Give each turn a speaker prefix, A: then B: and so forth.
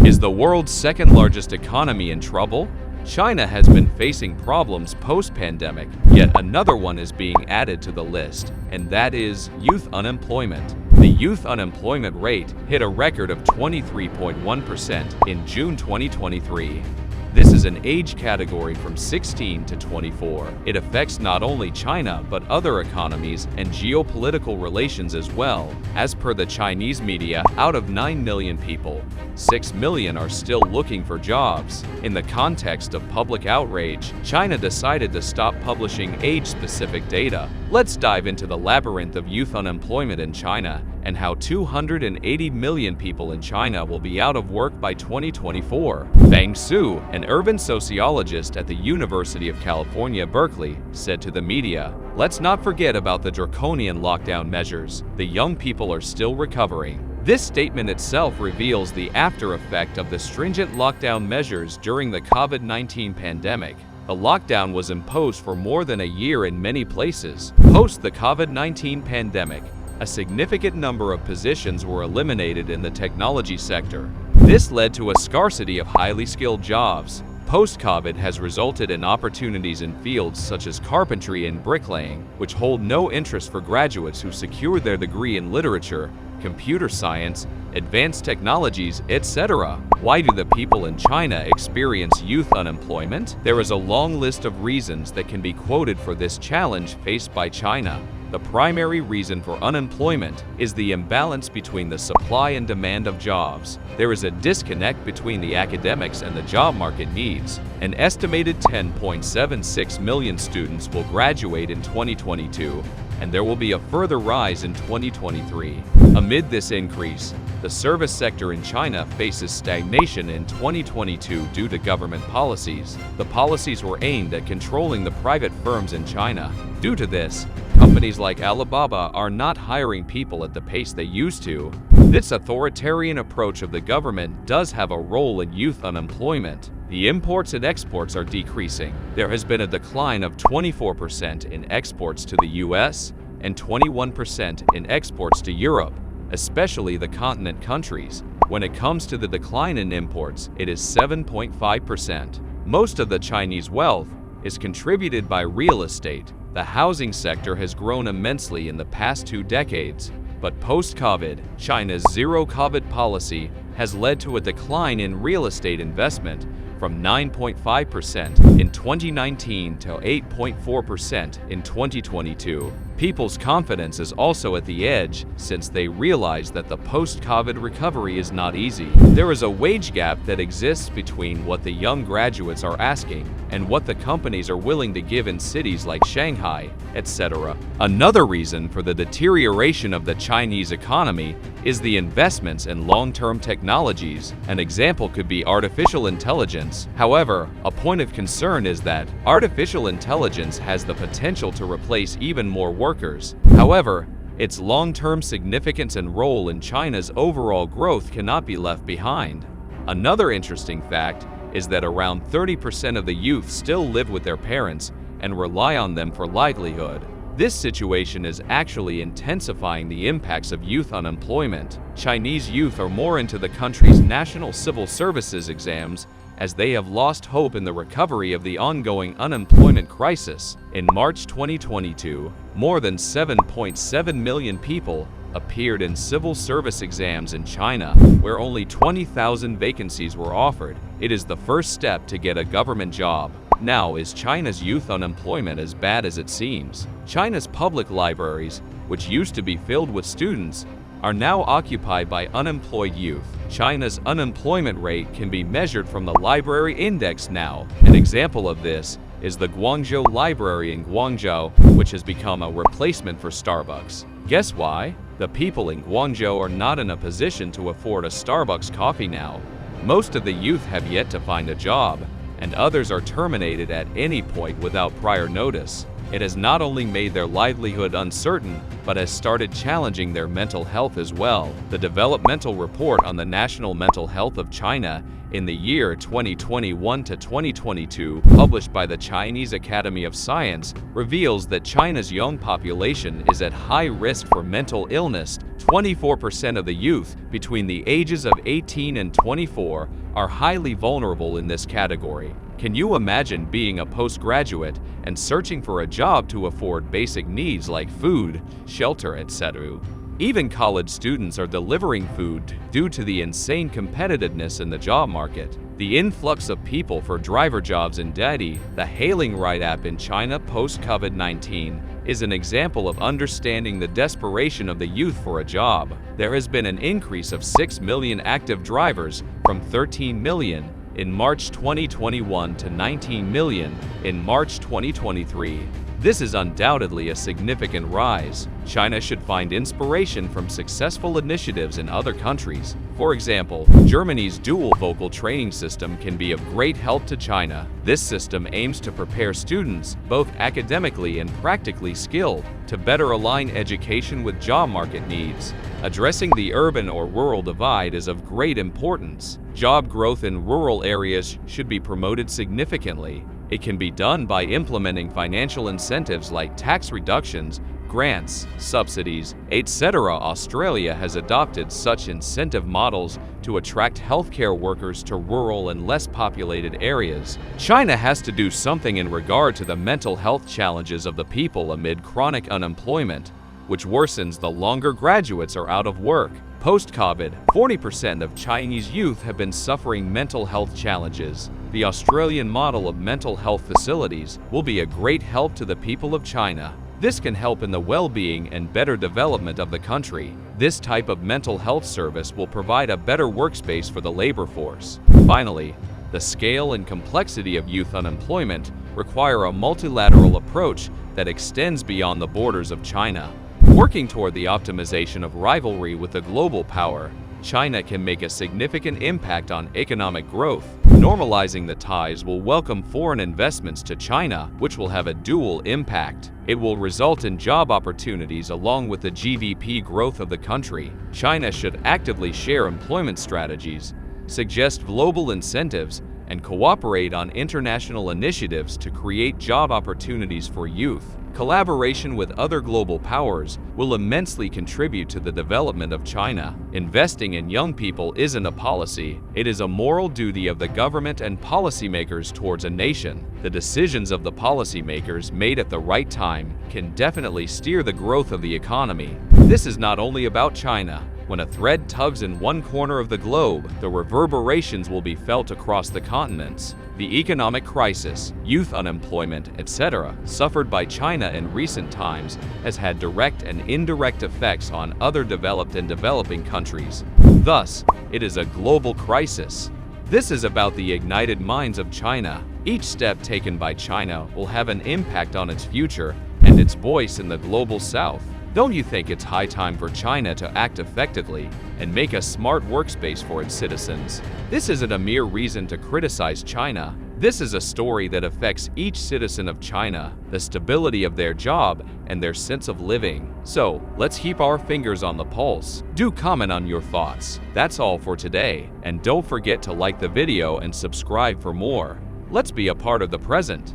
A: Is the world's second-largest economy in trouble? China has been facing problems post-pandemic, yet another one is being added to the list, and that is youth unemployment. The youth unemployment rate hit a record of 23.1% in June 2023. This is an age category from 16 to 24. It affects not only China, but other economies and geopolitical relations as well. As per the Chinese media, out of 9 million people, 6 million are still looking for jobs. In the context of public outrage, China decided to stop publishing age-specific data. Let's dive into the labyrinth of youth unemployment in China and how 280 million people in China will be out of work by 2024. Fang Su, an urban sociologist at the University of California, Berkeley, said to the media, "Let's not forget about the draconian lockdown measures. The young people are still recovering." This statement itself reveals the after effect of the stringent lockdown measures during the COVID-19 pandemic. The lockdown was imposed for more than a year in many places. Post the COVID-19 pandemic, a significant number of positions were eliminated in the technology sector. This led to a scarcity of highly skilled jobs. Post-COVID has resulted in opportunities in fields such as carpentry and bricklaying, which hold no interest for graduates who secure their degree in literature, computer science, advanced technologies, etc. Why do the people in China experience youth unemployment? There is a long list of reasons that can be quoted for this challenge faced by China. The primary reason for unemployment is the imbalance between the supply and demand of jobs. There is a disconnect between the academics and the job market needs. An estimated 10.76 million students will graduate in 2022, and there will be a further rise in 2023. Amid this increase, the service sector in China faces stagnation in 2022 due to government policies. The policies were aimed at controlling the private firms in China. Due to this, companies like Alibaba are not hiring people at the pace they used to. This authoritarian approach of the government does have a role in youth unemployment. The imports and exports are decreasing. There has been a decline of 24% in exports to the US and 21% in exports to Europe, especially the continent countries. When it comes to the decline in imports, it is 7.5%. Most of the Chinese wealth is contributed by real estate. The housing sector has grown immensely in the past 2 decades, but post-COVID, China's zero-COVID policy has led to a decline in real estate investment from 9.5% in 2019 to 8.4% in 2022. People's confidence is also at the edge since they realize that the post-COVID recovery is not easy. There is a wage gap that exists between what the young graduates are asking and what the companies are willing to give in cities like Shanghai, etc. Another reason for the deterioration of the Chinese economy is the investments in long-term technologies. An example could be artificial intelligence. However, a point of concern is that artificial intelligence has the potential to replace even more workers. However, its long-term significance and role in China's overall growth cannot be left behind. Another interesting fact is that around 30% of the youth still live with their parents and rely on them for livelihood. This situation is actually intensifying the impacts of youth unemployment. Chinese youth are more into the country's national civil services exams as they have lost hope in the recovery of the ongoing unemployment crisis. In March 2022, more than 7.7 million people appeared in civil service exams in China, where only 20,000 vacancies were offered. It is the first step to get a government job. Now, is China's youth unemployment as bad as it seems? China's public libraries, which used to be filled with students, are now occupied by unemployed youth. China's unemployment rate can be measured from the library index now. An example of this is the Guangzhou Library in Guangzhou, which has become a replacement for Starbucks. Guess why? The people in Guangzhou are not in a position to afford a Starbucks coffee now. Most of the youth have yet to find a job, and others are terminated at any point without prior notice. It has not only made their livelihood uncertain, but has started challenging their mental health as well. The Developmental Report on the National Mental Health of China in the year 2021 to 2022, published by the Chinese Academy of Science, reveals that China's young population is at high risk for mental illness. 24% of the youth between the ages of 18 and 24 are highly vulnerable in this category. Can you imagine being a postgraduate and searching for a job to afford basic needs like food, shelter, etc.? Even college students are delivering food due to the insane competitiveness in the job market. The influx of people for driver jobs in Didi, the hailing ride app in China post-COVID-19, is an example of understanding the desperation of the youth for a job. There has been an increase of 6 million active drivers from 13 million in March 2021 to 19 million in March 2023. This is undoubtedly a significant rise. China should find inspiration from successful initiatives in other countries. For example, Germany's dual vocal training system can be of great help to China. This system aims to prepare students, both academically and practically skilled, to better align education with job market needs. Addressing the urban or rural divide is of great importance. Job growth in rural areas should be promoted significantly. It can be done by implementing financial incentives like tax reductions, grants, subsidies, etc. Australia has adopted such incentive models to attract healthcare workers to rural and less populated areas. China has to do something in regard to the mental health challenges of the people amid chronic unemployment, which worsens the longer graduates are out of work. Post-COVID, 40% of Chinese youth have been suffering mental health challenges. The Australian model of mental health facilities will be a great help to the people of China. This can help in the well-being and better development of the country. This type of mental health service will provide a better workspace for the labor force. Finally, the scale and complexity of youth unemployment require a multilateral approach that extends beyond the borders of China. Working toward the optimization of rivalry with a global power, China can make a significant impact on economic growth. Normalizing the ties will welcome foreign investments to China, which will have a dual impact. It will result in job opportunities along with the GDP growth of the country. China should actively share employment strategies, suggest global incentives, and cooperate on international initiatives to create job opportunities for youth. Collaboration with other global powers will immensely contribute to the development of China. Investing in young people isn't a policy, it is a moral duty of the government and policymakers towards a nation. The decisions of the policymakers made at the right time can definitely steer the growth of the economy. This is not only about China. When a thread tugs in one corner of the globe, the reverberations will be felt across the continents. The economic crisis, youth unemployment, etc., suffered by China in recent times has had direct and indirect effects on other developed and developing countries. Thus, it is a global crisis. This is about the ignited minds of China. Each step taken by China will have an impact on its future and its voice in the global south. Don't you think it's high time for China to act effectively and make a smart workspace for its citizens? This isn't a mere reason to criticize China. This is a story that affects each citizen of China, the stability of their job, and their sense of living. So, let's keep our fingers on the pulse. Do comment on your thoughts. That's all for today, and don't forget to like the video and subscribe for more. Let's be a part of the present.